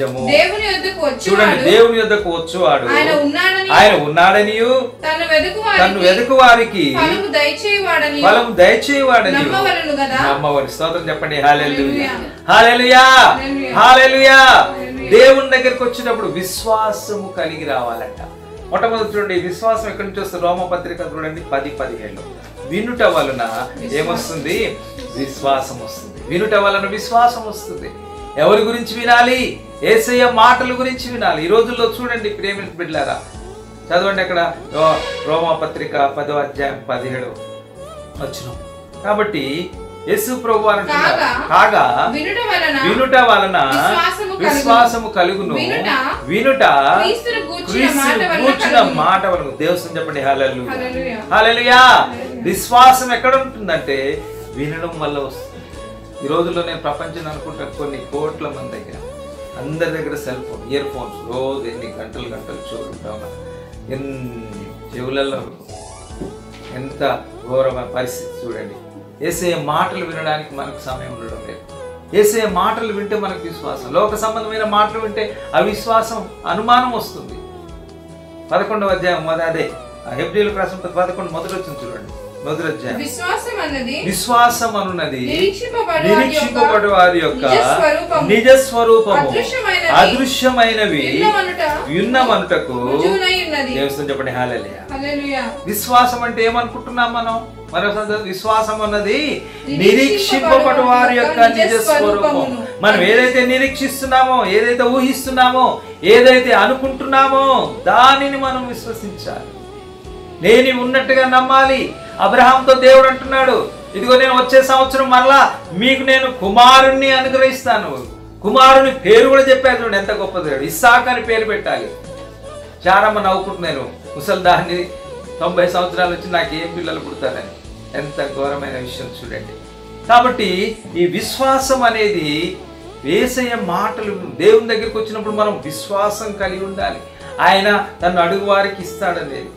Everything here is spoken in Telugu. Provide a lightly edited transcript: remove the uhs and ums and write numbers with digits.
చూడండి, దేవుని యొద్దకు వచ్చువాడు ఆయన ఉన్నాడనియు తన్ను వెదుకు వారికి ఫలము దయచేయవాడని నమ్మవలెను. స్తోత్రం చెప్పండి. హల్లెలూయా, హల్లెలూయా, హల్లెలూయా. దేవుని దగ్గరికి వచ్చినప్పుడు విశ్వాసము కలిగి రావాలంట. మొట్టమొదటి చూడండి, విశ్వాసం ఎక్కడి నుంచి వస్తుంది? రోమపత్రిక చూడండి 10:17. వినుట వలన ఏమొస్తుంది? విశ్వాసం వస్తుంది. వినుట వలన విశ్వాసం వస్తుంది. ఎవరి గురించి వినాలి? యేసయ్య మాటల గురించి వినాలి. ఈ రోజుల్లో చూడండి ప్రేమిత బిడ్డలారా, చదవండి అక్కడ రోమపత్రిక 10:17 వచనం. కాబట్టి యేసు ప్రభువు అంటున్నారు, కాగా వినుట వలన విశ్వాసము కలుగును. వినుట క్రీస్తును గూర్చిన మాట వలన. దేవుని చెప్పండి. హల్లెలూయా, హల్లెలూయా. విశ్వాసం ఎక్కడ ఉంటుందంటే వినడం వల్ల వస్తుంది. ఈ రోజుల్లో నేను ప్రపంచం అనుకుంటా కొన్ని కోట్ల మంది దగ్గర, అందరి దగ్గర సెల్ ఫోన్, ఇయర్ ఫోన్స్, రోజు ఎన్ని గంటలు చూడుంటాం. ఎన్ని చెవులలో ఎంత ఘోరమైన పరిస్థితి చూడండి. యేసయ్య మాటలు వినడానికి మనకు సమయం ఉండడం లేదు. యేసయ్య మాటలు వింటే మనకు విశ్వాసం, లోక సంబంధమైన మాటలు వింటే అవిశ్వాసం, అనుమానం వస్తుంది. 11వ అధ్యాయం అదే హెబ్రీయులకు రాసిన 11 మొదటి వచనం చూడండి. మొదటి అధ్యాయం, విశ్వాసం అనున్నది నిరీక్షింపబడు వారి యొక్క నిజ స్వరూపము, అదృశ్యమైనవి విన్నమనుటకు. దేవుని చెప్పండి. హల్లెలూయా. విశ్వాసం అంటే ఏమనుకుంటున్నాం మనం? విశ్వాసం అన్నది నిరీక్షింపబడు వారి యొక్క నిజ స్వరూపం. మనం ఏదైతే నిరీక్షిస్తున్నామో, ఏదైతే ఊహిస్తున్నామో, ఏదైతే అనుకుంటున్నామో దానిని మనం విశ్వసించాలి. నేను ఉన్నట్టుగా నమ్మాలి. అబ్రహాంతో దేవుడు అంటున్నాడు, ఇదిగో నేను వచ్చే సంవత్సరం మరలా మీకు నేను కుమారుణ్ణి అనుగ్రహిస్తాను. కుమారుని పేరు కూడా చెప్పారు. చూడండి ఎంత గొప్ప దేవుడు. ఇస్సాకు అని పేరు పెట్టాలి. చాలా మంది నవ్వుకుంటున్నాను, ముసల్దాన్ని 90 సంవత్సరాలు వచ్చి నాకు ఏం పిల్లలు పుడతారని. ఎంత ఘోరమైన విషయం చూడండి. కాబట్టి ఈ విశ్వాసం అనేది యేసయ్య మాటలు, దేవుని దగ్గరికి వచ్చినప్పుడు మనం విశ్వాసం కలిగి ఉండాలి. ఆయన తను అడుగు వారికి ఇస్తాడనేది.